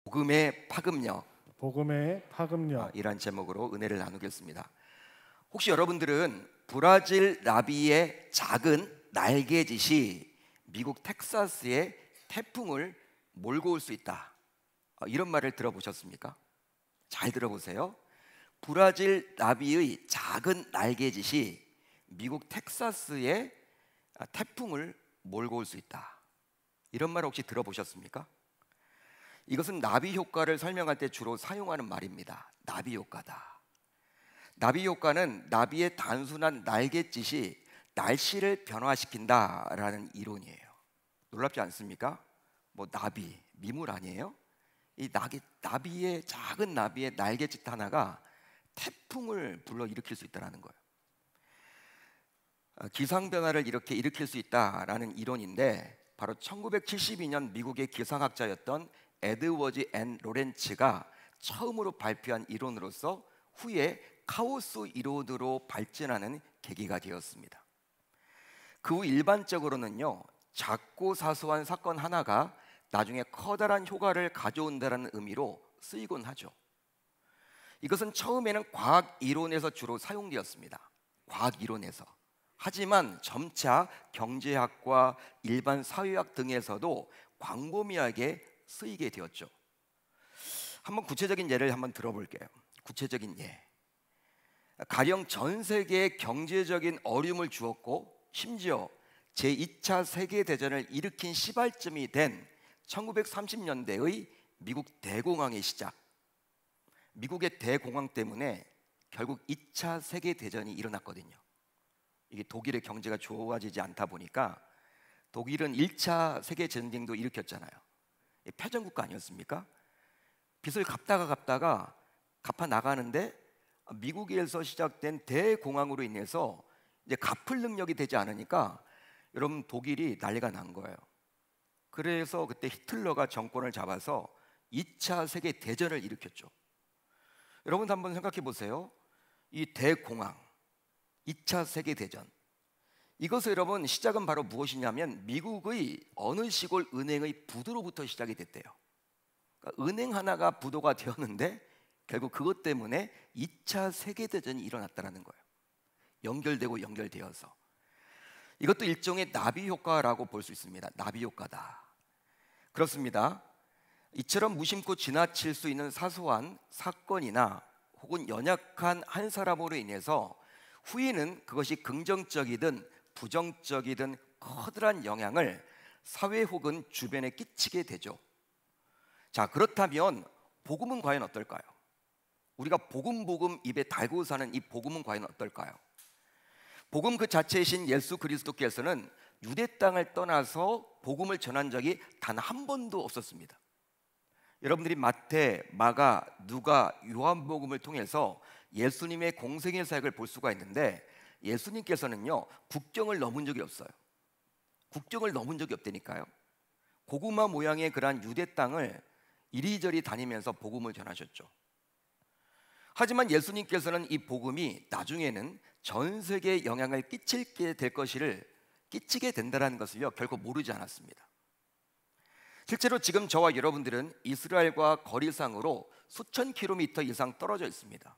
복음의 파급력, 복음의 파급력. 이란 제목으로 은혜를 나누겠습니다. 혹시 여러분들은 브라질 나비의 작은 날개짓이 미국 텍사스의 태풍을 몰고 올 수 있다, 이런 말을 들어보셨습니까? 잘 들어보세요. 브라질 나비의 작은 날개짓이 미국 텍사스의 태풍을 몰고 올 수 있다, 이런 말 혹시 들어보셨습니까? 이것은 나비 효과를 설명할 때 주로 사용하는 말입니다. 나비 효과다. 나비 효과는 나비의 단순한 날갯짓이 날씨를 변화시킨다라는 이론이에요. 놀랍지 않습니까? 나비, 미물 아니에요? 이 나비의 작은 나비의 날갯짓 하나가 태풍을 불러일으킬 수 있다는 거예요. 기상 변화를 이렇게 일으킬 수 있다라는 이론인데, 바로 1972년 미국의 기상학자였던 에드워즈 앤 로렌츠가 처음으로 발표한 이론으로서 후에 카오스 이론으로 발전하는 계기가 되었습니다. 그 후 일반적으로는요, 작고 사소한 사건 하나가 나중에 커다란 효과를 가져온다는 의미로 쓰이곤 하죠. 이것은 처음에는 과학 이론에서 주로 사용되었습니다. 과학 이론에서. 하지만 점차 경제학과 일반 사회학 등에서도 광범위하게 쓰이게 되었죠. 한번 구체적인 예를 한번 들어볼게요. 구체적인 예. 가령 전 세계에 경제적인 어려움을 주었고 심지어 제2차 세계대전을 일으킨 시발점이 된 1930년대의 미국 대공황의 시작. 미국의 대공황 때문에 결국 2차 세계대전이 일어났거든요. 이게 독일의 경제가 좋아지지 않다 보니까 독일은 1차 세계전쟁도 일으켰잖아요. 패전국가 아니었습니까? 빚을 갚다가 갚아 나가는데 미국에서 시작된 대공황으로 인해서 이제 갚을 능력이 되지 않으니까 여러분 독일이 난리가 난 거예요. 그래서 그때 히틀러가 정권을 잡아서 2차 세계 대전을 일으켰죠. 여러분 한번 생각해 보세요. 이 대공황, 2차 세계 대전, 이것을 여러분 시작은 바로 무엇이냐면 미국의 어느 시골 은행의 부도로부터 시작이 됐대요. 그러니까 은행 하나가 부도가 되었는데 결국 그것 때문에 2차 세계대전이 일어났다는 거예요. 연결되어서. 이것도 일종의 나비 효과라고 볼 수 있습니다. 나비 효과다. 그렇습니다. 이처럼 무심코 지나칠 수 있는 사소한 사건이나 혹은 연약한 한 사람으로 인해서 후에는 그것이 긍정적이든 부정적이든 커다란 영향을 사회 혹은 주변에 끼치게 되죠. 자, 그렇다면 복음은 과연 어떨까요? 우리가 복음 입에 달고 사는 이 복음은 과연 어떨까요? 복음 그 자체이신 예수 그리스도께서는 유대 땅을 떠나서 복음을 전한 적이 단 한 번도 없었습니다. 여러분들이 마태, 마가, 누가, 요한복음을 통해서 예수님의 공생의 사역을 볼 수가 있는데 예수님께서는요, 국경을 넘은 적이 없어요. 국경을 넘은 적이 없다니까요. 고구마 모양의 그러한 유대 땅을 이리저리 다니면서 복음을 전하셨죠. 하지만 예수님께서는 이 복음이 나중에는 전 세계에 영향을 끼치게 된다는 것을요, 결코 모르지 않았습니다. 실제로 지금 저와 여러분들은 이스라엘과 거리상으로 수천 킬로미터 이상 떨어져 있습니다.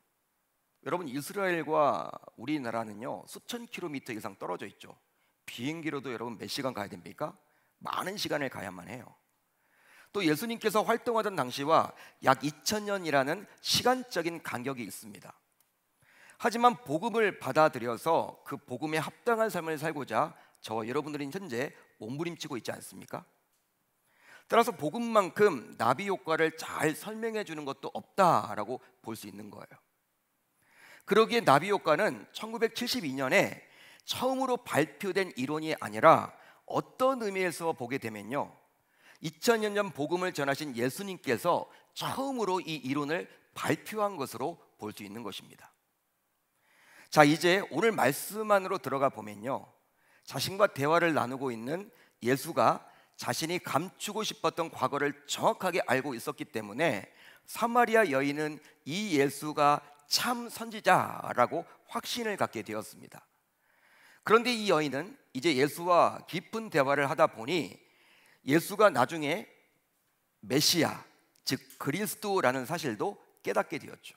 여러분, 이스라엘과 우리나라는요, 수천 킬로미터 이상 떨어져 있죠. 비행기로도 여러분 몇 시간 가야 됩니까? 많은 시간을 가야만 해요. 또 예수님께서 활동하던 당시와 약 2000년이라는 시간적인 간격이 있습니다. 하지만 복음을 받아들여서 그 복음에 합당한 삶을 살고자 저와 여러분들은 현재 몸부림치고 있지 않습니까? 따라서 복음만큼 나비 효과를 잘 설명해 주는 것도 없다라고 볼 수 있는 거예요. 그러기에 나비 효과는 1972년에 처음으로 발표된 이론이 아니라 어떤 의미에서 보게 되면요, 2000년 전 복음을 전하신 예수님께서 처음으로 이 이론을 발표한 것으로 볼 수 있는 것입니다. 자, 이제 오늘 말씀 안으로 들어가 보면요, 자신과 대화를 나누고 있는 예수가 자신이 감추고 싶었던 과거를 정확하게 알고 있었기 때문에 사마리아 여인은 이 예수가 참 선지자라고 확신을 갖게 되었습니다. 그런데 이 여인은 이제 예수와 깊은 대화를 하다 보니 예수가 나중에 메시아, 즉 그리스도라는 사실도 깨닫게 되었죠.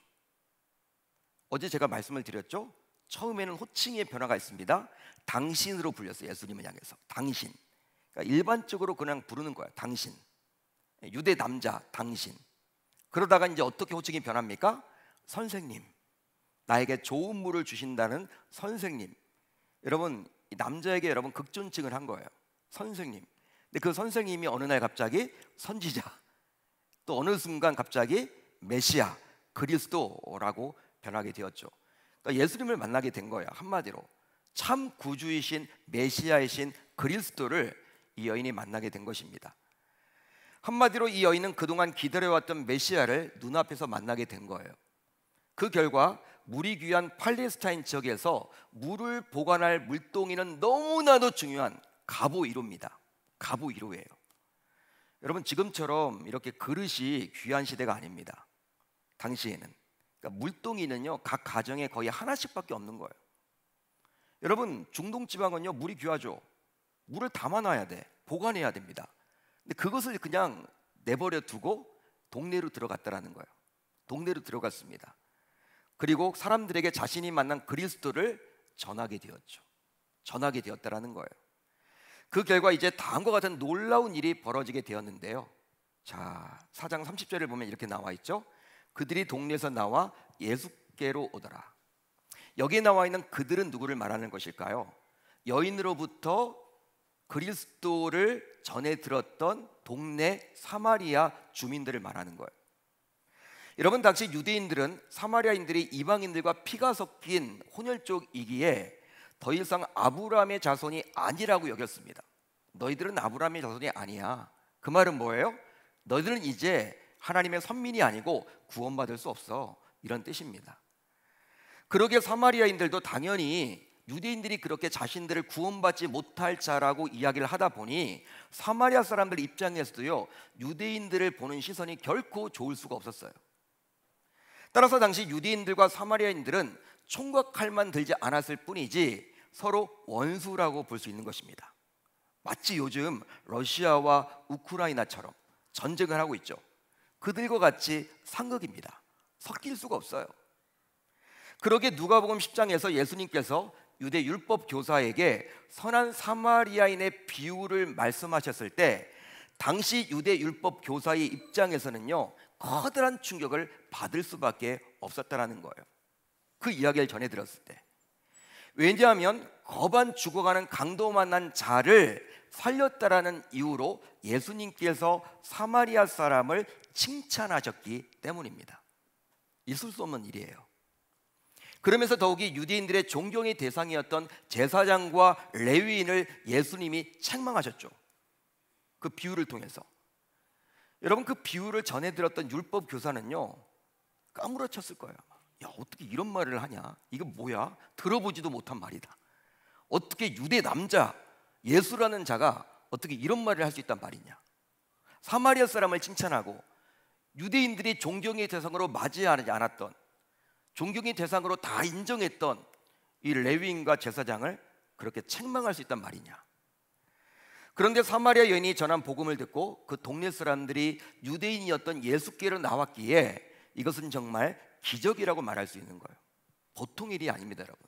어제 제가 말씀을 드렸죠. 처음에는 호칭의 변화가 있습니다. 당신으로 불렸어요. 예수님을 향해서 당신. 그러니까 일반적으로 그냥 부르는 거야. 당신. 유대 남자 당신. 그러다가 이제 어떻게 호칭이 변합니까? 선생님. 나에게 좋은 물을 주신다는 선생님. 여러분, 이 남자에게 여러분 극존칭을 한 거예요. 선생님. 근데 그 선생님이 어느 날 갑자기 선지자, 또 어느 순간 갑자기 메시아, 그리스도라고 변하게 되었죠. 그러니까 예수님을 만나게 된 거예요. 한마디로 참 구주이신 메시아이신 그리스도를 이 여인이 만나게 된 것입니다. 한마디로 이 여인은 그동안 기다려왔던 메시아를 눈앞에서 만나게 된 거예요. 그 결과 물이 귀한 팔레스타인 지역에서 물을 보관할 물동이는 너무나도 중요한 가보 1호입니다. 가보 1호예요. 여러분, 지금처럼 이렇게 그릇이 귀한 시대가 아닙니다. 당시에는. 그러니까 물동이는요 각 가정에 거의 하나씩밖에 없는 거예요. 여러분, 중동 지방은요 물이 귀하죠. 물을 담아놔야 돼. 보관해야 됩니다. 근데 그것을 그냥 내버려 두고 동네로 들어갔다라는 거예요. 동네로 들어갔습니다. 그리고 사람들에게 자신이 만난 그리스도를 전하게 되었죠. 전하게 되었다라는 거예요. 그 결과 이제 다음과 같은 놀라운 일이 벌어지게 되었는데요. 자, 4장 30절을 보면 이렇게 나와 있죠. 그들이 동네에서 나와 예수께로 오더라. 여기에 나와 있는 그들은 누구를 말하는 것일까요? 여인으로부터 그리스도를 전해 들었던 동네 사마리아 주민들을 말하는 거예요. 여러분, 당시 유대인들은 사마리아인들이 이방인들과 피가 섞인 혼혈족이기에 더 이상 아브라함의 자손이 아니라고 여겼습니다. 너희들은 아브라함의 자손이 아니야. 그 말은 뭐예요? 너희들은 이제 하나님의 선민이 아니고 구원받을 수 없어. 이런 뜻입니다. 그러기에 사마리아인들도 당연히 유대인들이 그렇게 자신들을 구원받지 못할 자라고 이야기를 하다 보니 사마리아 사람들 입장에서도요 유대인들을 보는 시선이 결코 좋을 수가 없었어요. 따라서 당시 유대인들과 사마리아인들은 총과 칼만 들지 않았을 뿐이지 서로 원수라고 볼 수 있는 것입니다. 마치 요즘 러시아와 우크라이나처럼 전쟁을 하고 있죠. 그들과 같이 상극입니다. 섞일 수가 없어요. 그러게 누가복음 10장에서 예수님께서 유대 율법 교사에게 선한 사마리아인의 비유를 말씀하셨을 때 당시 유대 율법 교사의 입장에서는요 커다란 충격을 받을 수밖에 없었다라는 거예요. 그 이야기를 전해 들었을 때. 왜냐하면 거반 죽어가는 강도 만난 자를 살렸다라는 이유로 예수님께서 사마리아 사람을 칭찬하셨기 때문입니다. 있을 수 없는 일이에요. 그러면서 더욱이 유대인들의 존경의 대상이었던 제사장과 레위인을 예수님이 책망하셨죠. 그 비유를 통해서. 여러분, 그 비유를 전해 들었던 율법 교사는요 까무러쳤을 거예요. 야, 어떻게 이런 말을 하냐? 이거 뭐야? 들어보지도 못한 말이다. 어떻게 유대 남자 예수라는 자가 어떻게 이런 말을 할 수 있단 말이냐? 사마리아 사람을 칭찬하고 유대인들이 존경의 대상으로 맞이하지 않았던, 존경의 대상으로 다 인정했던 이 레위인과 제사장을 그렇게 책망할 수 있단 말이냐? 그런데 사마리아 여인이 전한 복음을 듣고 그 동네 사람들이 유대인이었던 예수께로 나왔기에 이것은 정말 기적이라고 말할 수 있는 거예요. 보통 일이 아닙니다, 여러분.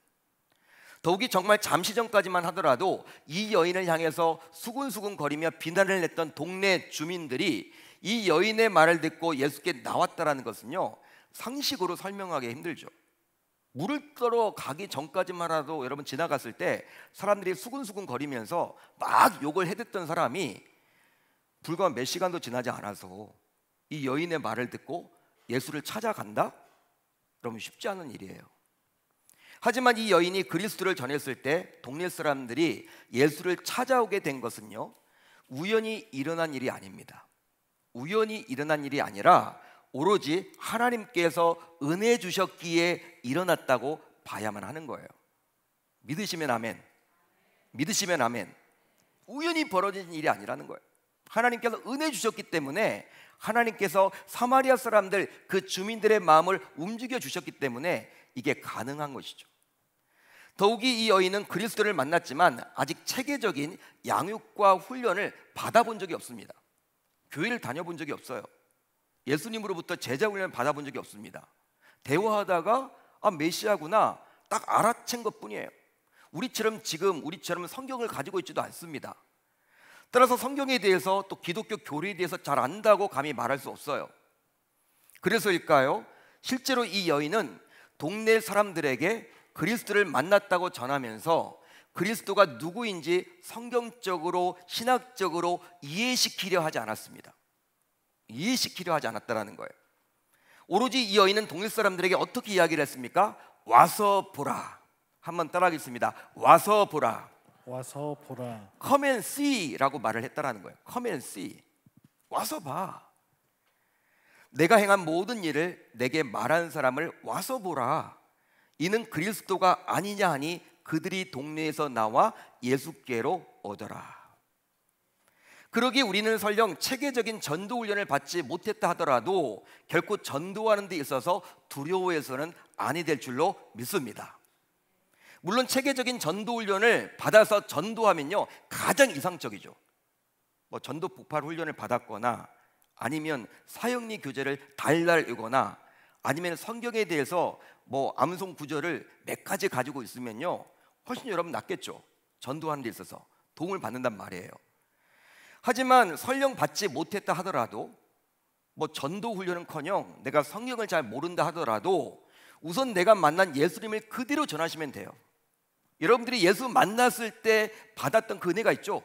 더욱이 정말 잠시 전까지만 하더라도 이 여인을 향해서 수군수군 거리며 비난을 냈던 동네 주민들이 이 여인의 말을 듣고 예수께 나왔다라는 것은요 상식으로 설명하기 힘들죠. 물을 떠러 가기 전까지만 하도 여러분 지나갔을 때 사람들이 수군수군 거리면서 막 욕을 해댔던 사람이 불과 몇 시간도 지나지 않아서 이 여인의 말을 듣고 예수를 찾아간다? 그러면 쉽지 않은 일이에요. 하지만 이 여인이 그리스도를 전했을 때 동네 사람들이 예수를 찾아오게 된 것은요 우연히 일어난 일이 아닙니다. 우연히 일어난 일이 아니라 오로지 하나님께서 은혜 주셨기에 일어났다고 봐야만 하는 거예요. 믿으시면 아멘. 믿으시면 아멘. 우연히 벌어진 일이 아니라는 거예요. 하나님께서 은혜 주셨기 때문에, 하나님께서 사마리아 사람들 그 주민들의 마음을 움직여 주셨기 때문에 이게 가능한 것이죠. 더욱이 이 여인은 그리스도를 만났지만 아직 체계적인 양육과 훈련을 받아본 적이 없습니다. 교회를 다녀본 적이 없어요. 예수님으로부터 제자 훈련을 받아본 적이 없습니다. 대화하다가 메시아구나 딱 알아챈 것뿐이에요. 우리처럼 성경을 가지고 있지도 않습니다. 따라서 성경에 대해서 또 기독교 교리에 대해서 잘 안다고 감히 말할 수 없어요. 그래서일까요? 실제로 이 여인은 동네 사람들에게 그리스도를 만났다고 전하면서 그리스도가 누구인지 성경적으로 신학적으로 이해시키려 하지 않았습니다. 이해시키려 하지 않았다라는 거예요. 오로지 이 여인은 동네 사람들에게 어떻게 이야기를 했습니까? 와서 보라. 한번 따라하겠습니다. 와서 보라. 와서 보라. Come and see라고 말을 했다라는 거예요. Come and see. 와서 봐. 내가 행한 모든 일을 내게 말한 사람을 와서 보라. 이는 그리스도가 아니냐 하니 그들이 동네에서 나와 예수께로 오더라. 그러기에 우리는 설령 체계적인 전도 훈련을 받지 못했다 하더라도 결코 전도하는 데 있어서 두려워해서는 아니 될 줄로 믿습니다. 물론 체계적인 전도 훈련을 받아서 전도하면요 가장 이상적이죠. 전도 폭발 훈련을 받았거나 아니면 사형리 교재를 달달 읽거나 아니면 성경에 대해서 암송 구절을 몇 가지 가지고 있으면요 훨씬 여러분 낫겠죠. 전도하는 데 있어서 도움을 받는단 말이에요. 하지만 설령 받지 못했다 하더라도 전도 훈련은커녕 내가 성경을 잘 모른다 하더라도 우선 내가 만난 예수님을 그대로 전하시면 돼요. 여러분들이 예수 만났을 때 받았던 그 은혜가 있죠.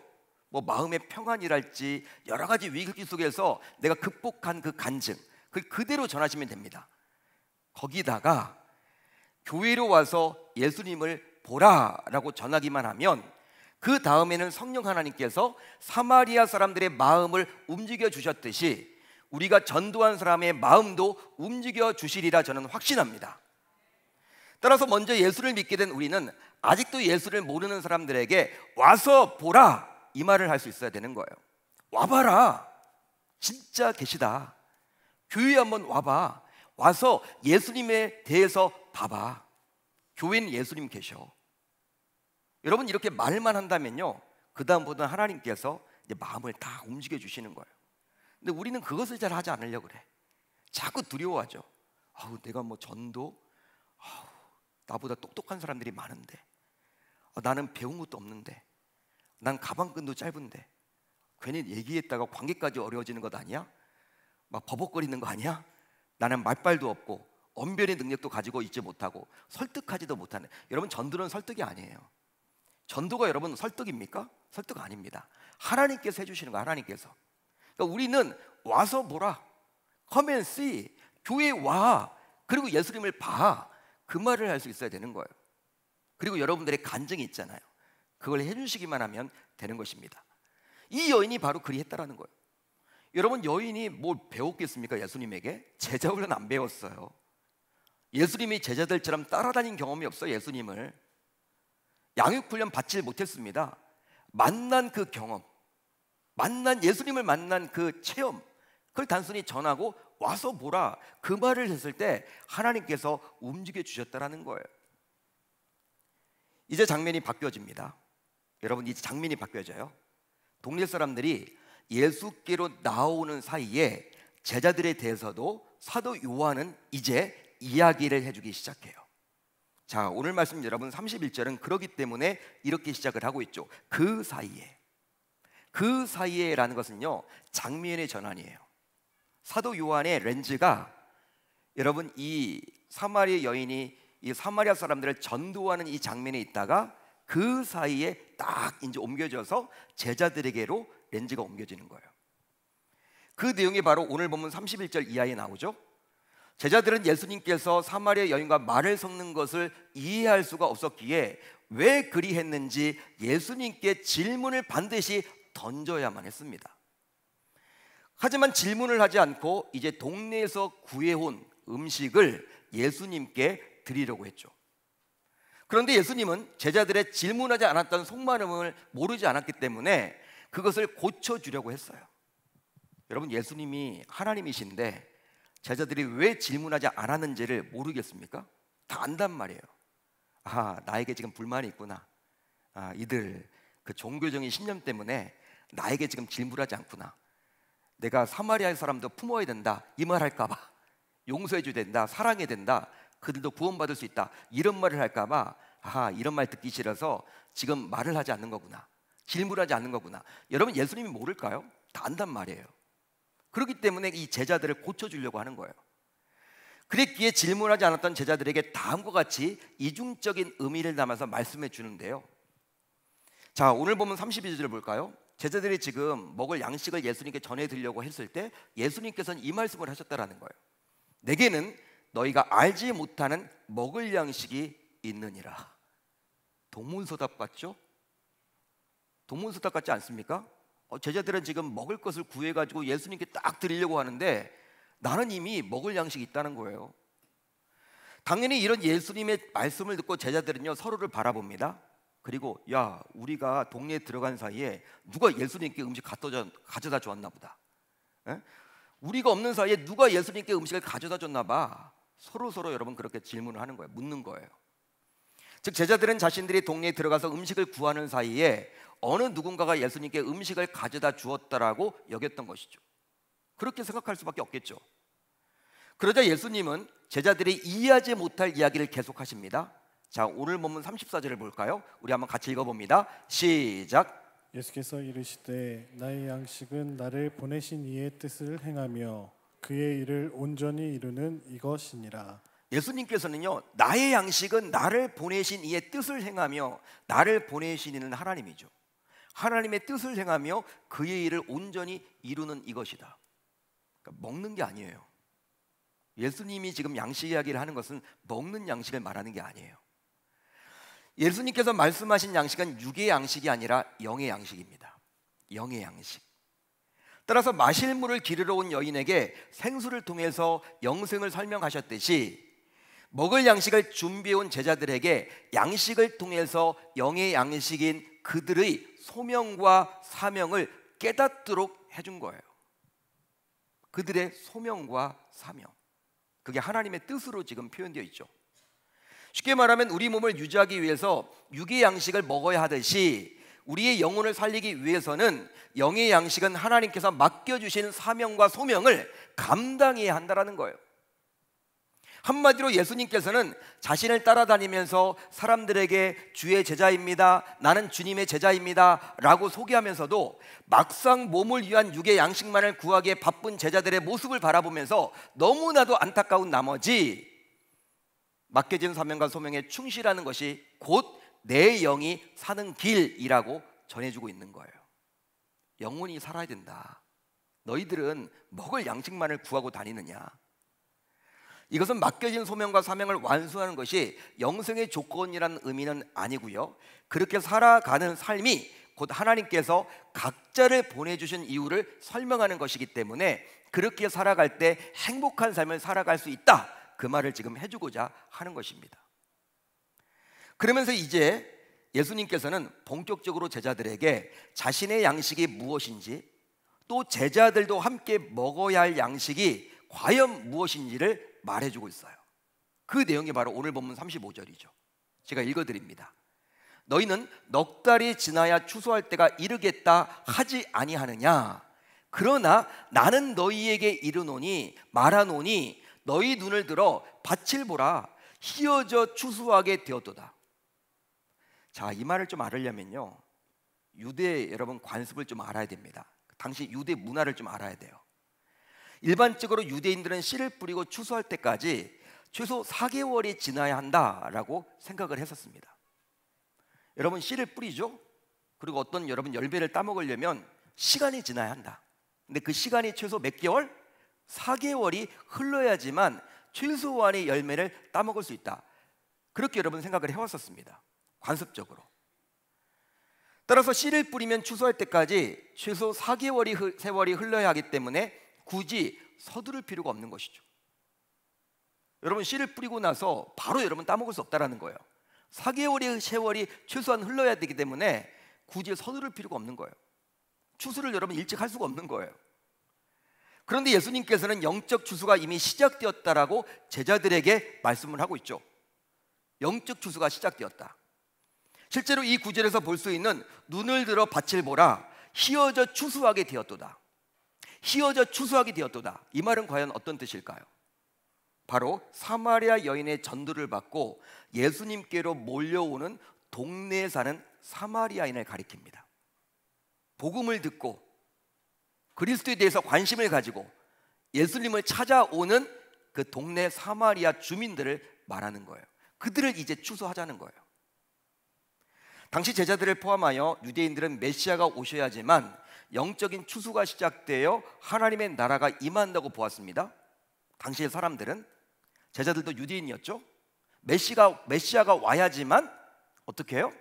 마음의 평안이랄지 여러 가지 위기 속에서 내가 극복한 그 간증 그걸 그대로 전하시면 됩니다. 거기다가 교회로 와서 예수님을 보라라고 전하기만 하면 그 다음에는 성령 하나님께서 사마리아 사람들의 마음을 움직여 주셨듯이 우리가 전도한 사람의 마음도 움직여 주시리라 저는 확신합니다. 따라서 먼저 예수를 믿게 된 우리는 아직도 예수를 모르는 사람들에게 와서 보라 이 말을 할 수 있어야 되는 거예요. 와봐라. 진짜 계시다. 교회에 한번 와봐. 와서 예수님에 대해서 봐봐. 교회는 예수님 계셔. 여러분 이렇게 말만 한다면요 그 다음부터는 하나님께서 이제 마음을 다 움직여 주시는 거예요. 근데 우리는 그것을 잘 하지 않으려고 그래. 자꾸 두려워하죠. 내가 전도 나보다 똑똑한 사람들이 많은데 나는 배운 것도 없는데 난 가방끈도 짧은데 괜히 얘기했다가 관계까지 어려워지는 것 아니야? 막 버벅거리는 거 아니야? 나는 말발도 없고 언변의 능력도 가지고 있지 못하고 설득하지도 못하는. 여러분 전도는 설득이 아니에요. 전도가 여러분 설득입니까? 설득 아닙니다. 하나님께서 해주시는 거예요. 하나님께서. 그러니까 우리는 와서 보라. Come and see. 교회에 와. 그리고 예수님을 봐. 그 말을 할 수 있어야 되는 거예요. 그리고 여러분들의 간증이 있잖아요. 그걸 해주시기만 하면 되는 것입니다. 이 여인이 바로 그리했다라는 거예요. 여러분 여인이 뭘 배웠겠습니까? 예수님에게? 제자 훈련 안 배웠어요. 예수님이 제자들처럼 따라다닌 경험이 없어요. 예수님을 양육훈련 받지 못했습니다. 만난 그 경험, 예수님을 만난 그 체험, 그걸 단순히 전하고 와서 보라 그 말을 했을 때 하나님께서 움직여 주셨다라는 거예요. 이제 장면이 바뀌어집니다. 여러분 이제 장면이 바뀌어져요. 동네 사람들이 예수께로 나오는 사이에 제자들에 대해서도 사도 요한은 이제 이야기를 해주기 시작해요. 자, 오늘 말씀 여러분 31절은 그러기 때문에 이렇게 시작을 하고 있죠. 그 사이에라는 것은요 장면의 전환이에요. 사도 요한의 렌즈가 여러분 이 사마리아 여인이 이 사마리아 사람들을 전도하는 이 장면에 있다가 그 사이에 딱 이제 옮겨져서 제자들에게로 렌즈가 옮겨지는 거예요. 그 내용이 바로 오늘 본문 31절 이하에 나오죠. 제자들은 예수님께서 사마리아 여인과 말을 섞는 것을 이해할 수가 없었기에 왜 그리했는지 예수님께 질문을 반드시 던져야만 했습니다. 하지만 질문을 하지 않고 이제 동네에서 구해온 음식을 예수님께 드리려고 했죠. 그런데 예수님은 제자들의 질문하지 않았던 속마음을 모르지 않았기 때문에 그것을 고쳐주려고 했어요. 여러분 예수님이 하나님이신데 제자들이 왜 질문하지 않았는지를 모르겠습니까? 다 안단 말이에요. 나에게 지금 불만이 있구나. 이들 그 종교적인 신념 때문에 나에게 지금 질문하지 않구나. 내가 사마리아의 사람도 품어야 된다 이 말 할까 봐, 용서해 줘야 된다, 사랑해야 된다, 그들도 구원받을 수 있다 이런 말을 할까 봐, 이런 말 듣기 싫어서 지금 말을 하지 않는 거구나, 질문하지 않는 거구나. 여러분, 예수님이 모를까요? 다 안단 말이에요. 그렇기 때문에 이 제자들을 고쳐주려고 하는 거예요. 그랬기에 질문하지 않았던 제자들에게 다음과 같이 이중적인 의미를 담아서 말씀해 주는데요. 자, 오늘 보면 32절을 볼까요? 제자들이 지금 먹을 양식을 예수님께 전해드리려고 했을 때 예수님께서는 이 말씀을 하셨다라는 거예요. 내게는 너희가 알지 못하는 먹을 양식이 있느니라. 동문서답 같죠? 동문서답 같지 않습니까? 제자들은 지금 먹을 것을 구해가지고 예수님께 딱 드리려고 하는데 나는 이미 먹을 양식이 있다는 거예요. 당연히 이런 예수님의 말씀을 듣고 제자들은요, 서로를 바라봅니다. 그리고 야, 우리가 동네에 들어간 사이에 누가 예수님께 음식 가져다 주었나 보다. 에? 우리가 없는 사이에 누가 예수님께 음식을 가져다 줬나 봐. 서로 여러분 그렇게 질문을 하는 거예요. 묻는 거예요. 즉 제자들은 자신들이 동네에 들어가서 음식을 구하는 사이에 어느 누군가가 예수님께 음식을 가져다 주었다라고 여겼던 것이죠. 그렇게 생각할 수밖에 없겠죠. 그러자 예수님은 제자들이 이해하지 못할 이야기를 계속하십니다. 자, 오늘 본문 34절을 볼까요? 우리 한번 같이 읽어봅니다. 시작. 예수께서 이르시되 나의 양식은 나를 보내신 이의 뜻을 행하며 그의 일을 온전히 이루는 이것이니라. 예수님께서는요, 나의 양식은 나를 보내신 이의 뜻을 행하며, 나를 보내신 이는 하나님이죠. 하나님의 뜻을 행하며 그의 일을 온전히 이루는 이것이다. 그러니까 먹는 게 아니에요. 예수님이 지금 양식 이야기를 하는 것은 먹는 양식을 말하는 게 아니에요. 예수님께서 말씀하신 양식은 육의 양식이 아니라 영의 양식입니다. 영의 양식. 따라서 마실 물을 기르러 온 여인에게 생수를 통해서 영생을 설명하셨듯이 먹을 양식을 준비해 온 제자들에게 양식을 통해서 영의 양식인 그들의 소명과 사명을 깨닫도록 해준 거예요. 그들의 소명과 사명, 그게 하나님의 뜻으로 지금 표현되어 있죠. 쉽게 말하면 우리 몸을 유지하기 위해서 육의 양식을 먹어야 하듯이 우리의 영혼을 살리기 위해서는 영의 양식은 하나님께서 맡겨주신 사명과 소명을 감당해야 한다는 거예요. 한마디로 예수님께서는 자신을 따라다니면서 사람들에게 주의 제자입니다, 나는 주님의 제자입니다 라고 소개하면서도 막상 몸을 위한 육의 양식만을 구하기에 바쁜 제자들의 모습을 바라보면서 너무나도 안타까운 나머지 맡겨진 사명과 소명에 충실하는 것이 곧 내 영이 사는 길이라고 전해주고 있는 거예요. 영혼이 살아야 된다. 너희들은 먹을 양식만을 구하고 다니느냐? 이것은 맡겨진 소명과 사명을 완수하는 것이 영생의 조건이라는 의미는 아니고요, 그렇게 살아가는 삶이 곧 하나님께서 각자를 보내주신 이유를 설명하는 것이기 때문에 그렇게 살아갈 때 행복한 삶을 살아갈 수 있다, 그 말을 지금 해주고자 하는 것입니다. 그러면서 이제 예수님께서는 본격적으로 제자들에게 자신의 양식이 무엇인지, 또 제자들도 함께 먹어야 할 양식이 과연 무엇인지를 말해주고 있어요. 그 내용이 바로 오늘 본문 35절이죠. 제가 읽어드립니다. 너희는 넉 달이 지나야 추수할 때가 이르겠다 하지 아니하느냐? 그러나 나는 너희에게 이르노니 말하노니 너희 눈을 들어 밭을 보라, 희어져 추수하게 되었도다. 자, 이 말을 좀 알으려면요, 유대 여러분 관습을 좀 알아야 됩니다. 당시 유대 문화를 좀 알아야 돼요. 일반적으로 유대인들은 씨를 뿌리고 추수할 때까지 최소 4개월이 지나야 한다라고 생각을 했었습니다. 여러분, 씨를 뿌리죠? 그리고 어떤 여러분 열매를 따먹으려면 시간이 지나야 한다. 근데 그 시간이 최소 몇 개월? 4개월이 흘러야지만 최소한의 열매를 따먹을 수 있다. 그렇게 여러분 생각을 해왔었습니다. 관습적으로. 따라서 씨를 뿌리면 추수할 때까지 최소 4개월이 세월이 흘러야 하기 때문에 굳이 서두를 필요가 없는 것이죠. 여러분, 씨를 뿌리고 나서 바로 여러분 따먹을 수 없다는 거예요. 4개월의 세월이 최소한 흘러야 되기 때문에 굳이 서두를 필요가 없는 거예요. 추수를 여러분 일찍 할 수가 없는 거예요. 그런데 예수님께서는 영적 추수가 이미 시작되었다라고 제자들에게 말씀을 하고 있죠. 영적 추수가 시작되었다. 실제로 이 구절에서 볼 수 있는 눈을 들어 밭을 보라, 희어져 추수하게 되었도다. 휘어져 추수하게 되었도다. 이 말은 과연 어떤 뜻일까요? 바로 사마리아 여인의 전도를 받고 예수님께로 몰려오는 동네에 사는 사마리아인을 가리킵니다. 복음을 듣고 그리스도에 대해서 관심을 가지고 예수님을 찾아오는 그 동네 사마리아 주민들을 말하는 거예요. 그들을 이제 추수하자는 거예요. 당시 제자들을 포함하여 유대인들은 메시아가 오셔야지만 영적인 추수가 시작되어 하나님의 나라가 임한다고 보았습니다. 당시의 사람들은, 제자들도 유대인이었죠. 메시아가 와야지만 어떻게 해요?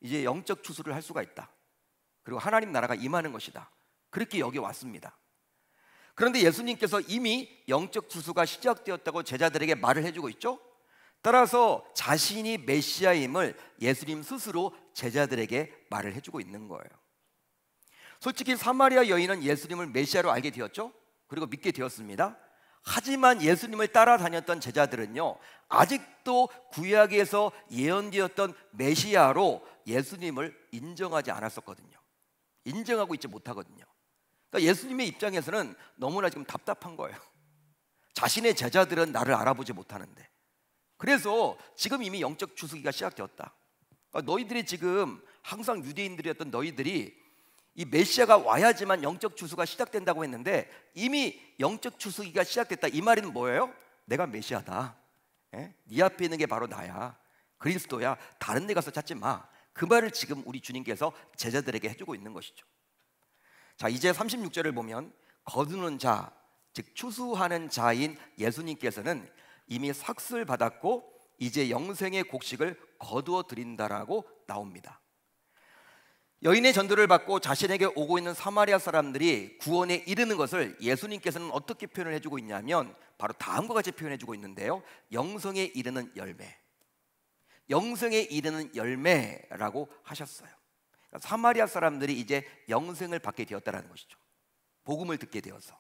이제 영적 추수를 할 수가 있다. 그리고 하나님 나라가 임하는 것이다. 그렇게 여기 왔습니다. 그런데 예수님께서 이미 영적 추수가 시작되었다고 제자들에게 말을 해주고 있죠. 따라서 자신이 메시아임을 예수님 스스로 제자들에게 말을 해주고 있는 거예요. 솔직히 사마리아 여인은 예수님을 메시아로 알게 되었죠. 그리고 믿게 되었습니다. 하지만 예수님을 따라다녔던 제자들은요, 아직도 구약에서 예언되었던 메시아로 예수님을 인정하지 않았었거든요. 인정하고 있지 못하거든요. 그러니까 예수님의 입장에서는 너무나 지금 답답한 거예요. 자신의 제자들은 나를 알아보지 못하는데. 그래서 지금 이미 영적 추수기가 시작되었다. 그러니까 너희들이 지금 항상 유대인들이었던 너희들이 이 메시아가 와야지만 영적 추수가 시작된다고 했는데 이미 영적 추수기가 시작됐다. 이 말은 뭐예요? 내가 메시아다. 네 앞에 있는 게 바로 나야. 그리스도야. 다른 데 가서 찾지 마. 그 말을 지금 우리 주님께서 제자들에게 해주고 있는 것이죠. 자, 이제 36절을 보면 거두는 자, 즉 추수하는 자인 예수님께서는 이미 삭슬 받았고 이제 영생의 곡식을 거두어 드린다라고 나옵니다. 여인의 전도를 받고 자신에게 오고 있는 사마리아 사람들이 구원에 이르는 것을 예수님께서는 어떻게 표현을 해주고 있냐면 바로 다음과 같이 표현해주고 있는데요, 영생에 이르는 열매, 영생에 이르는 열매라고 하셨어요. 그러니까 사마리아 사람들이 이제 영생을 받게 되었다는 것이죠. 복음을 듣게 되어서.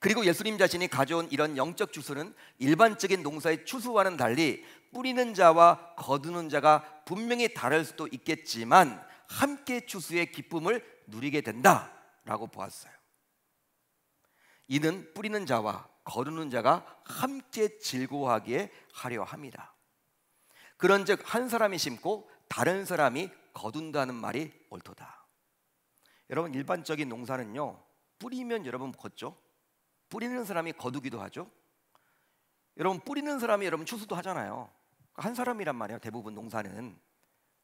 그리고 예수님 자신이 가져온 이런 영적 추수는 일반적인 농사의 추수와는 달리 뿌리는 자와 거두는 자가 분명히 다를 수도 있겠지만 함께 추수의 기쁨을 누리게 된다라고 보았어요. 이는 뿌리는 자와 거두는 자가 함께 즐거워하게 하려 함이라. 그런즉 한 사람이 심고 다른 사람이 거둔다는 말이 옳도다. 여러분, 일반적인 농사는요, 뿌리면 여러분 걷죠. 뿌리는 사람이 거두기도 하죠. 여러분, 뿌리는 사람이 여러분 추수도 하잖아요. 한 사람이란 말이에요, 대부분 농사는.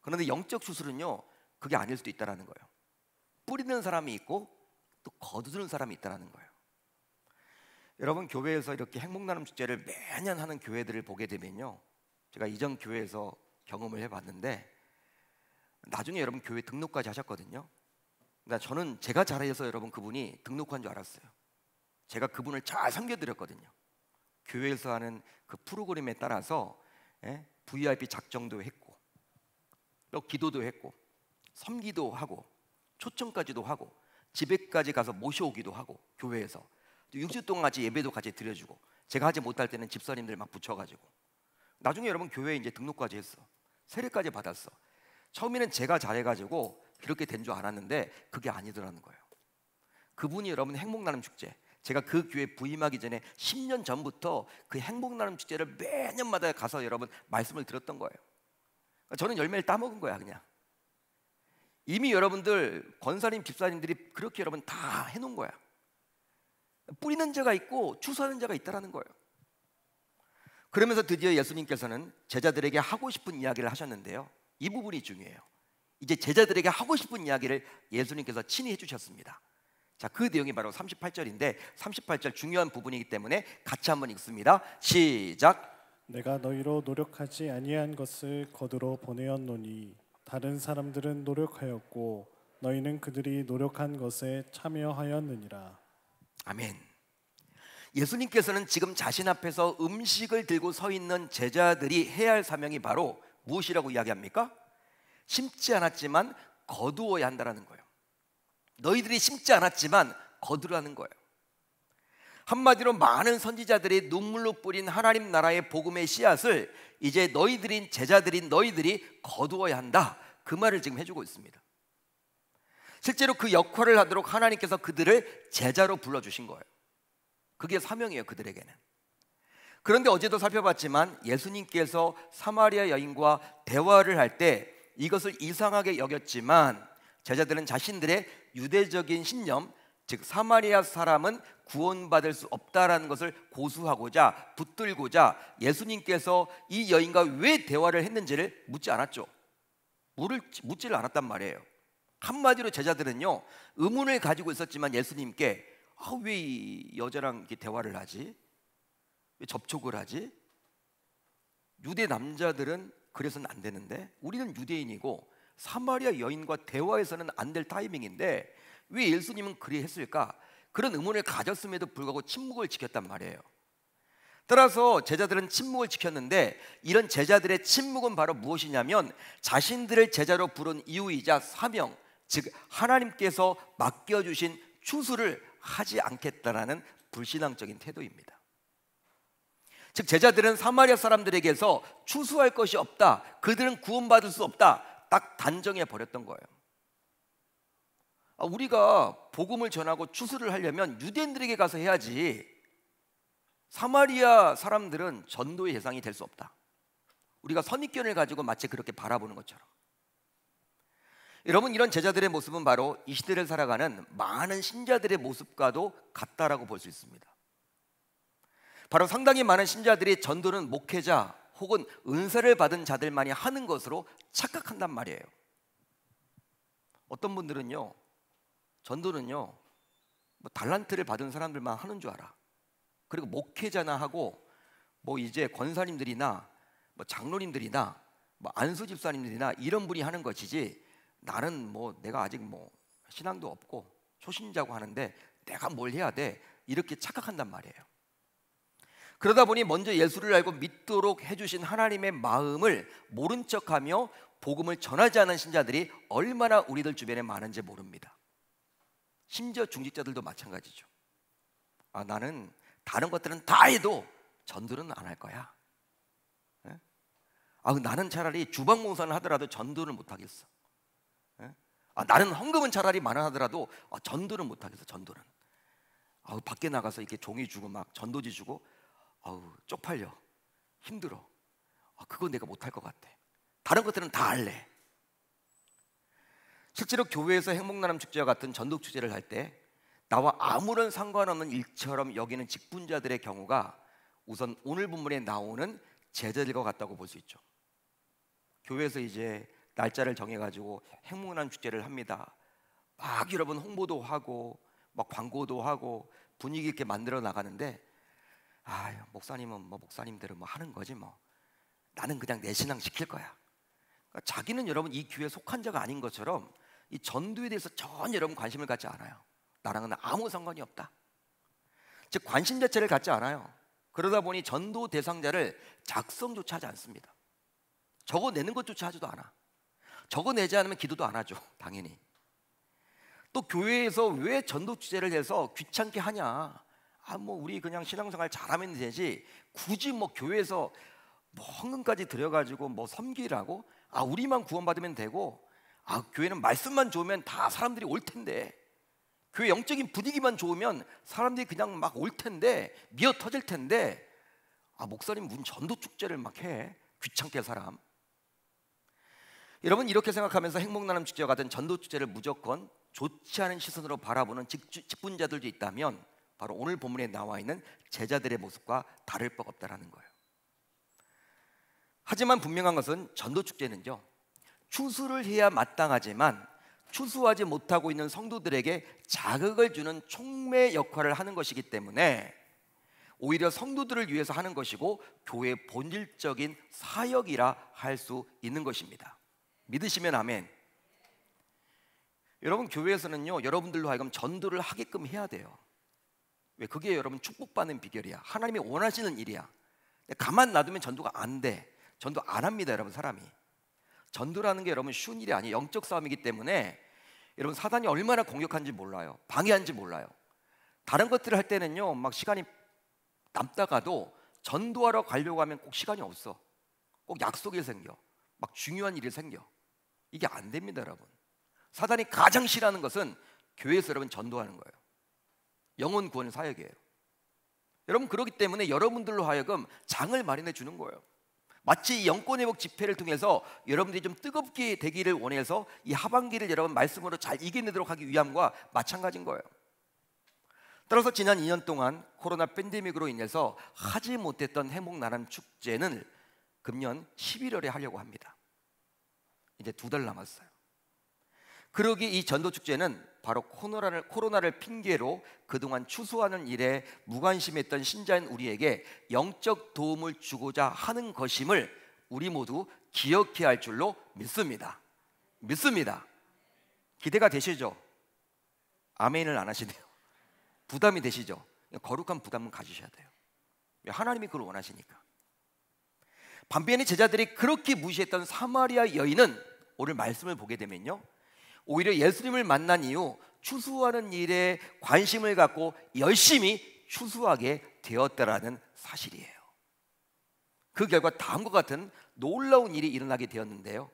그런데 영적 추수는요, 그게 아닐 수도 있다는 거예요. 뿌리는 사람이 있고 또 거두는 사람이 있다는 거예요. 여러분, 교회에서 이렇게 행복나눔 축제를 매년 하는 교회들을 보게 되면요, 제가 이전 교회에서 경험을 해봤는데 나중에 여러분 교회 등록까지 하셨거든요. 그러니까 저는 제가 잘해서 여러분 그분이 등록한 줄 알았어요. 제가 그분을 잘 섬겨드렸거든요. 교회에서 하는 그 프로그램에 따라서 VIP 작정도 했고 또 기도도 했고 섬기도 하고 초청까지도 하고 집에까지 가서 모셔오기도 하고 교회에서 6주 동안 같이 예배도 같이 드려주고 제가 하지 못할 때는 집사님들 막 붙여가지고 나중에 여러분 교회에 이제 등록까지 했어. 세례까지 받았어. 처음에는 제가 잘해가지고 그렇게 된 줄 알았는데 그게 아니더라는 거예요. 그분이 여러분 행복나눔 축제, 제가 그 교회 부임하기 전에 10년 전부터 그 행복나눔 축제를 매년마다 가서 여러분 말씀을 들었던 거예요. 저는 열매를 따먹은 거야 그냥. 이미 여러분들 권사님 집사님들이 그렇게 여러분 다 해놓은 거야. 뿌리는 자가 있고 추수하는 자가 있다라는 거예요. 그러면서 드디어 예수님께서는 제자들에게 하고 싶은 이야기를 하셨는데요, 이 부분이 중요해요. 이제 제자들에게 하고 싶은 이야기를 예수님께서 친히 해주셨습니다. 자, 그 내용이 바로 38절인데 38절 중요한 부분이기 때문에 같이 한번 읽습니다. 시작. 내가 너희로 노력하지 아니한 것을 거두러 보내었노니 다른 사람들은 노력하였고 너희는 그들이 노력한 것에 참여하였느니라. 아멘. 예수님께서는 지금 자신 앞에서 음식을 들고 서 있는 제자들이 해야 할 사명이 바로 무엇이라고 이야기합니까? 심지 않았지만 거두어야 한다는 거예요. 너희들이 심지 않았지만 거두라는 거예요. 한마디로 많은 선지자들이 눈물로 뿌린 하나님 나라의 복음의 씨앗을 이제 너희들인 제자들인 너희들이 거두어야 한다, 그 말을 지금 해주고 있습니다. 실제로 그 역할을 하도록 하나님께서 그들을 제자로 불러주신 거예요. 그게 사명이에요, 그들에게는. 그런데 어제도 살펴봤지만 예수님께서 사마리아 여인과 대화를 할 때 이것을 이상하게 여겼지만 제자들은 자신들의 유대적인 신념, 즉 사마리아 사람은 구원받을 수 없다라는 것을 고수하고자, 붙들고자 예수님께서 이 여인과 왜 대화를 했는지를 묻지 않았죠. 묻지를 않았단 말이에요. 한마디로 제자들은요, 의문을 가지고 있었지만 예수님께 왜 이 여자랑 이렇게 대화를 하지? 왜 접촉을 하지? 유대 남자들은 그래서는 안 되는데 우리는 유대인이고 사마리아 여인과 대화해서는 안 될 타이밍인데 왜 예수님은 그리 했을까? 그런 의문을 가졌음에도 불구하고 침묵을 지켰단 말이에요. 따라서 제자들은 침묵을 지켰는데 이런 제자들의 침묵은 바로 무엇이냐면 자신들을 제자로 부른 이유이자 사명, 즉 하나님께서 맡겨주신 추수를 하지 않겠다라는 불신앙적인 태도입니다. 즉 제자들은 사마리아 사람들에게서 추수할 것이 없다, 그들은 구원받을 수 없다, 딱 단정해 버렸던 거예요. 우리가 복음을 전하고 추수를 하려면 유대인들에게 가서 해야지, 사마리아 사람들은 전도의 대상이 될 수 없다. 우리가 선입견을 가지고 마치 그렇게 바라보는 것처럼. 여러분, 이런 제자들의 모습은 바로 이 시대를 살아가는 많은 신자들의 모습과도 같다라고 볼 수 있습니다. 바로 상당히 많은 신자들이 전도는 목회자 혹은 은사를 받은 자들만이 하는 것으로 착각한단 말이에요. 어떤 분들은요, 전도는요 뭐 달란트를 받은 사람들만 하는 줄 알아. 그리고 목회자나 하고 뭐 이제 권사님들이나 뭐 장로님들이나 뭐 안수 집사님들이나 이런 분이 하는 것이지, 나는 뭐 내가 아직 뭐 신앙도 없고 초신자고 하는데 내가 뭘 해야 돼, 이렇게 착각한단 말이에요. 그러다 보니 먼저 예수를 알고 믿도록 해주신 하나님의 마음을 모른 척하며 복음을 전하지 않은 신자들이 얼마나 우리들 주변에 많은지 모릅니다. 심지어 중직자들도 마찬가지죠. 나는 다른 것들은 다 해도 전도는 안 할 거야. 예? 나는 차라리 주방 봉사를 하더라도 전도를 못 하겠어. 예? 나는 헌금은 차라리 많아 하더라도 전도를 못 하겠어. 전도는. 밖에 나가서 이렇게 종이 주고 막 전도지 주고 쪽팔려, 힘들어. 그거 내가 못 할 것 같아. 다른 것들은 다 할래. 실제로 교회에서 행복나눔 축제와 같은 전도 축제를 할 때 나와 아무런 상관없는 일처럼 여기는 직분자들의 경우가 우선 오늘 본문에 나오는 제자들과 같다고 볼 수 있죠. 교회에서 이제 날짜를 정해가지고 행복나눔 축제를 합니다. 막 여러분 홍보도 하고 막 광고도 하고 분위기 있게 만들어 나가는데, 목사님은 뭐 목사님대로 뭐 하는 거지 뭐. 나는 그냥 내 신앙 지킬 거야. 그러니까 자기는 여러분 이 교회에 속한 자가 아닌 것처럼 이 전도에 대해서 전혀 여러분 관심을 갖지 않아요. 나랑은 아무 상관이 없다. 즉 관심 자체를 갖지 않아요. 그러다 보니 전도 대상자를 작성조차 하지 않습니다. 적어내는 것조차 하지도 않아. 적어내지 않으면 기도도 안 하죠, 당연히. 또 교회에서 왜 전도 축제를 해서 귀찮게 하냐, 뭐 우리 그냥 신앙생활 잘하면 되지 굳이 뭐 교회에서 뭐 헌금까지 들여가지고 뭐 섬기라고? 우리만 구원받으면 되고, 교회는 말씀만 좋으면 다 사람들이 올 텐데, 교회 영적인 분위기만 좋으면 사람들이 그냥 막 올 텐데, 미어 터질 텐데, 목사님 무슨 전도 축제를 막 해? 귀찮게 할 사람. 여러분, 이렇게 생각하면서 행복나눔 축제와 같은 전도 축제를 무조건 좋지 않은 시선으로 바라보는 직분자들도 있다면 바로 오늘 본문에 나와 있는 제자들의 모습과 다를 바가 없다라는 거예요. 하지만 분명한 것은 전도 축제는요, 추수를 해야 마땅하지만 추수하지 못하고 있는 성도들에게 자극을 주는 촉매 역할을 하는 것이기 때문에 오히려 성도들을 위해서 하는 것이고 교회의 본질적인 사역이라 할 수 있는 것입니다. 믿으시면 아멘. 여러분, 교회에서는요 여러분들로 하여금 전도를 하게끔 해야 돼요. 왜? 그게 여러분 축복받는 비결이야. 하나님이 원하시는 일이야. 가만 놔두면 전도가 안 돼. 전도 안 합니다, 여러분. 사람이 전도라는 게 여러분 쉬운 일이 아니에요. 영적 싸움이기 때문에 여러분 사단이 얼마나 공격하는지 몰라요. 방해하는지 몰라요. 다른 것들을 할 때는요 막 시간이 남다가도 전도하러 가려고 하면 꼭 시간이 없어. 꼭 약속이 생겨. 막 중요한 일이 생겨. 이게 안 됩니다, 여러분. 사단이 가장 싫어하는 것은 교회에서 여러분 전도하는 거예요. 영혼 구원 사역이에요. 여러분, 그렇기 때문에 여러분들로 하여금 장을 마련해 주는 거예요. 마치 이 영권회복 집회를 통해서 여러분들이 좀 뜨겁게 되기를 원해서 이 하반기를 여러분 말씀으로 잘 이겨내도록 하기 위함과 마찬가지인 거예요. 따라서 지난 2년 동안 코로나 팬데믹으로 인해서 하지 못했던 행복나눔 축제는 금년 11월에 하려고 합니다. 이제 2달 남았어요. 그러기 이 전도축제는 바로 코로나를 핑계로 그동안 추수하는 일에 무관심했던 신자인 우리에게 영적 도움을 주고자 하는 것임을 우리 모두 기억해야 할 줄로 믿습니다. 기대가 되시죠? 아멘을 안 하시네요. 부담이 되시죠? 거룩한 부담은 가지셔야 돼요. 하나님이 그걸 원하시니까. 반면에 제자들이 그렇게 무시했던 사마리아 여인은 오늘 말씀을 보게 되면요, 오히려 예수님을 만난 이후 추수하는 일에 관심을 갖고 열심히 추수하게 되었다라는 사실이에요. 그 결과 다음과 같은 놀라운 일이 일어나게 되었는데요.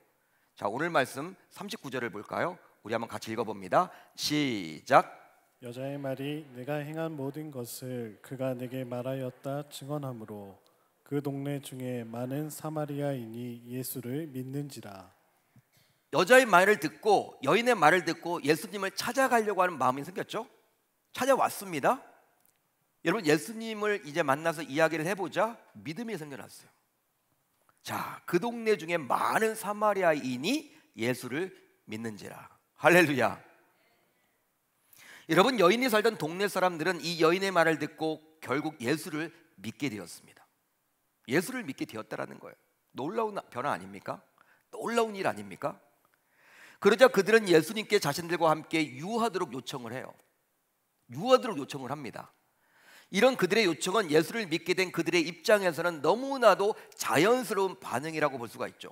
자, 오늘 말씀 39절을 볼까요? 우리 한번 같이 읽어봅니다. 시작. 여자의 말이 내가 행한 모든 것을 그가 내게 말하였다 증언하므로 그 동네 중에 많은 사마리아인이 예수를 믿는지라. 여자의 말을 듣고, 여인의 말을 듣고 예수님을 찾아가려고 하는 마음이 생겼죠. 찾아왔습니다. 여러분, 예수님을 이제 만나서 이야기를 해보자 믿음이 생겨났어요. 자, 그 동네 중에 많은 사마리아인이 예수를 믿는지라. 할렐루야. 여러분, 여인이 살던 동네 사람들은 이 여인의 말을 듣고 결국 예수를 믿게 되었습니다. 예수를 믿게 되었다라는 거예요. 놀라운 변화 아닙니까? 놀라운 일 아닙니까? 그러자 그들은 예수님께 자신들과 함께 유하도록 요청을 해요. 유하도록 요청을 합니다. 이런 그들의 요청은 예수를 믿게 된 그들의 입장에서는 너무나도 자연스러운 반응이라고 볼 수가 있죠.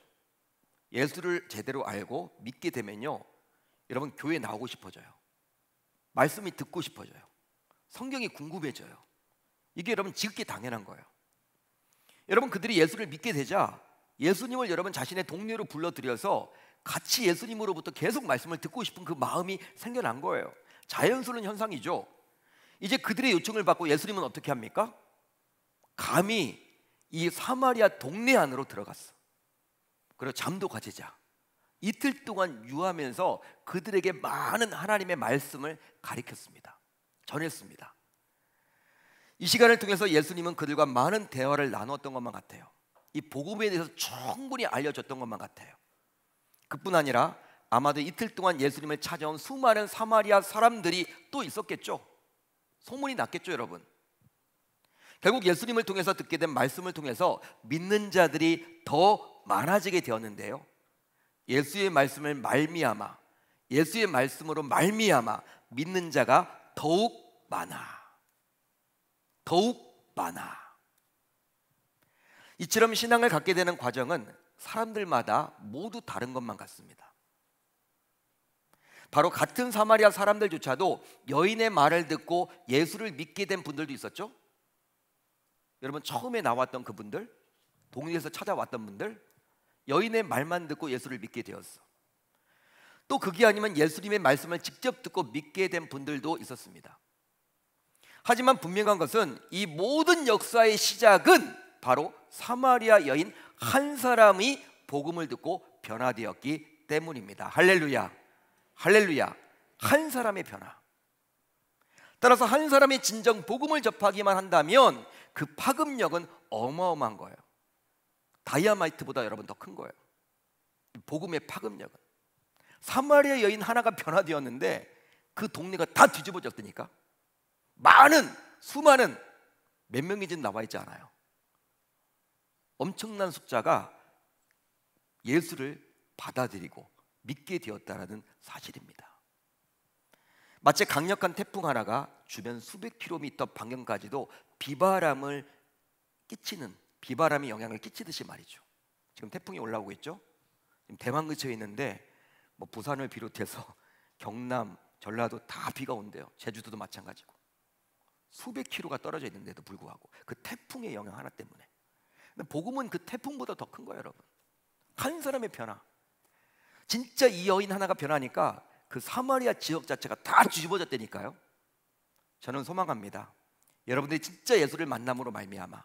예수를 제대로 알고 믿게 되면요, 여러분, 교회에 나오고 싶어져요. 말씀이 듣고 싶어져요. 성경이 궁금해져요. 이게 여러분 지극히 당연한 거예요. 여러분, 그들이 예수를 믿게 되자 예수님을 여러분 자신의 동료로 불러들여서 같이 예수님으로부터 계속 말씀을 듣고 싶은 그 마음이 생겨난 거예요. 자연스러운 현상이죠. 이제 그들의 요청을 받고 예수님은 어떻게 합니까? 감히 이 사마리아 동네 안으로 들어갔어. 그리고 잠도 가지자 이틀 동안 유하면서 그들에게 많은 하나님의 말씀을 가르쳤습니다. 전했습니다. 이 시간을 통해서 예수님은 그들과 많은 대화를 나누었던 것만 같아요. 이 복음에 대해서 충분히 알려줬던 것만 같아요. 그뿐 아니라 아마도 이틀 동안 예수님을 찾아온 수많은 사마리아 사람들이 또 있었겠죠. 소문이 났겠죠, 여러분. 결국 예수님을 통해서 듣게 된 말씀을 통해서 믿는 자들이 더 많아지게 되었는데요. 예수의 말씀을 말미암아, 예수의 말씀으로 말미암아 믿는 자가 더욱 많아. 이처럼 신앙을 갖게 되는 과정은 사람들마다 모두 다른 것만 같습니다. 바로 같은 사마리아 사람들조차도 여인의 말을 듣고 예수를 믿게 된 분들도 있었죠. 여러분, 처음에 나왔던 그분들, 동네에서 찾아왔던 분들, 여인의 말만 듣고 예수를 믿게 되었어. 또 그게 아니면 예수님의 말씀을 직접 듣고 믿게 된 분들도 있었습니다. 하지만 분명한 것은 이 모든 역사의 시작은 바로 사마리아 여인 한 사람이 복음을 듣고 변화되었기 때문입니다. 할렐루야. 한 사람의 변화. 따라서 한 사람이 진정 복음을 접하기만 한다면 그 파급력은 어마어마한 거예요. 다이아마이트보다 여러분 더 큰 거예요. 복음의 파급력은. 사마리아 여인 하나가 변화되었는데 그 동네가 다 뒤집어졌다니까. 수많은 몇 명이든 나와 있지 않아요. 엄청난 숫자가 예수를 받아들이고 믿게 되었다는 사실입니다. 마치 강력한 태풍 하나가 주변 수백 킬로미터 반경까지도 비바람이 영향을 끼치듯이 말이죠. 지금 태풍이 올라오고 있죠. 지금 대만 근처에 있는데 뭐 부산을 비롯해서 경남, 전라도 다 비가 온대요. 제주도도 마찬가지고. 수백 킬로가 떨어져 있는데도 불구하고 그 태풍의 영향 하나 때문에. 근데 복음은 그 태풍보다 더 큰 거예요, 여러분. 한 사람의 변화. 진짜 이 여인 하나가 변하니까 그 사마리아 지역 자체가 다 뒤집어졌다니까요. 저는 소망합니다. 여러분들이 진짜 예수를 만남으로 말미암아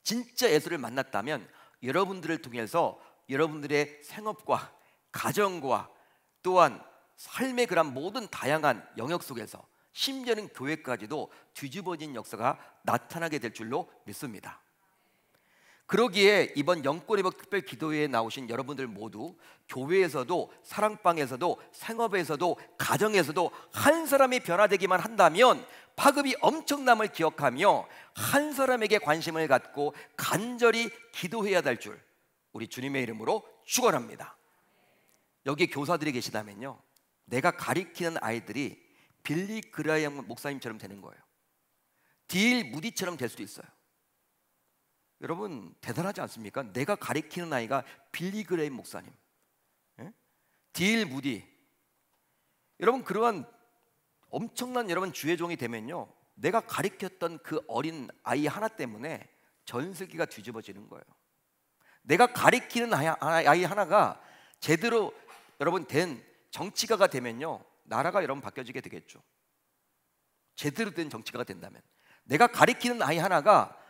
진짜 예수를 만났다면 여러분들을 통해서 여러분들의 생업과 가정과 또한 삶의 그런 모든 다양한 영역 속에서 심지어는 교회까지도 뒤집어진 역사가 나타나게 될 줄로 믿습니다. 그러기에 이번 영권회복 특별 기도회에 나오신 여러분들 모두 교회에서도 사랑방에서도 생업에서도 가정에서도 한 사람이 변화되기만 한다면 파급이 엄청남을 기억하며 한 사람에게 관심을 갖고 간절히 기도해야 될 줄 우리 주님의 이름으로 축원합니다. 여기 교사들이 계시다면요, 내가 가리키는 아이들이 빌리 그라이엄 목사님처럼 되는 거예요. D.L. 무디처럼 될 수도 있어요. 여러분 대단하지 않습니까? 내가 가리키는 아이가 빌리 그레임 목사님, D.L. 무디. 여러분 그러한 엄청난 여러분 주의 종이 되면요, 내가 가리켰던 그 어린 아이 하나 때문에 전 세계가 뒤집어지는 거예요. 내가 가리키는 아이 하나가 제대로 여러분 된 정치가가 되면요, 나라가 여러분 바뀌어지게 되겠죠. 제대로 된 정치가가 된다면. 내가 가리키는 아이 하나가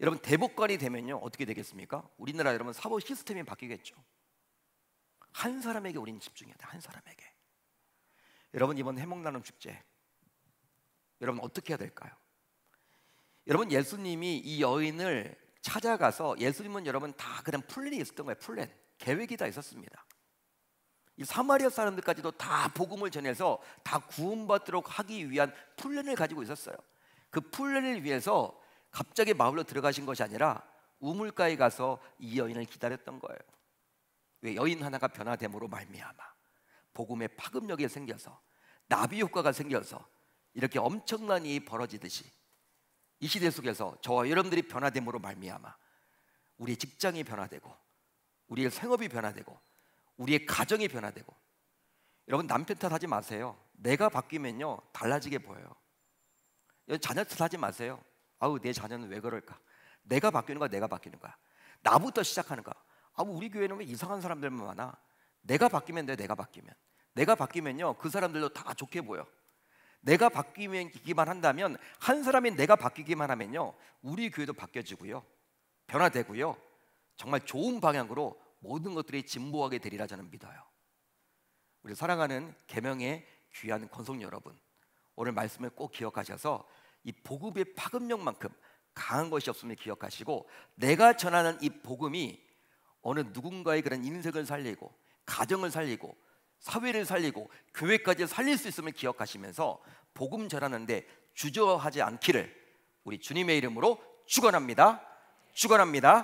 여러분 대법관이 되면요 어떻게 되겠습니까? 우리나라 여러분 사법 시스템이 바뀌겠죠. 한 사람에게 우리는 집중해야 돼. 한 사람에게. 여러분 이번 해먹나눔 축제 여러분 어떻게 해야 될까요? 여러분 예수님이 이 여인을 찾아가서, 예수님은 여러분 다 그냥 플랜이 있었던 거예요. 플랜, 계획이 다 있었습니다. 이 사마리아 사람들까지도 다 복음을 전해서 다 구원받도록 하기 위한 플랜을 가지고 있었어요. 그 플랜을 위해서 갑자기 마을로 들어가신 것이 아니라 우물가에 가서 이 여인을 기다렸던 거예요. 왜? 여인 하나가 변화됨으로 말미암아 복음의 파급력이 생겨서 나비 효과가 생겨서 이렇게 엄청난 일이 벌어지듯이 이 시대 속에서 저와 여러분들이 변화됨으로 말미암아 우리의 직장이 변화되고 우리의 생업이 변화되고 우리의 가정이 변화되고. 여러분 남편 탓하지 마세요. 내가 바뀌면요 달라지게 보여요. 자녀 탓하지 마세요. 아우 내 자녀는 왜 그럴까? 내가 바뀌는 거야. 내가 바뀌는 거야. 나부터 시작하는 거야. 아우 우리 교회는 왜 이상한 사람들만 많아? 내가 바뀌면 돼. 내가 바뀌면. 내가 바뀌면요 그 사람들도 다 좋게 보여. 내가 바뀌기만 한다면, 한 사람이 내가 바뀌기만 하면요 우리 교회도 바뀌어지고요 변화되고요 정말 좋은 방향으로 모든 것들이 진보하게 되리라 저는 믿어요. 우리 사랑하는 계명의 귀한 권속 여러분, 오늘 말씀을 꼭 기억하셔서 이 복음의 파급력만큼 강한 것이 없음을 기억하시고, 내가 전하는 이 복음이 어느 누군가의 그런 인생을 살리고 가정을 살리고 사회를 살리고 교회까지 살릴 수 있음을 기억하시면서 복음 전하는데 주저하지 않기를 우리 주님의 이름으로 축원합니다. 축원합니다.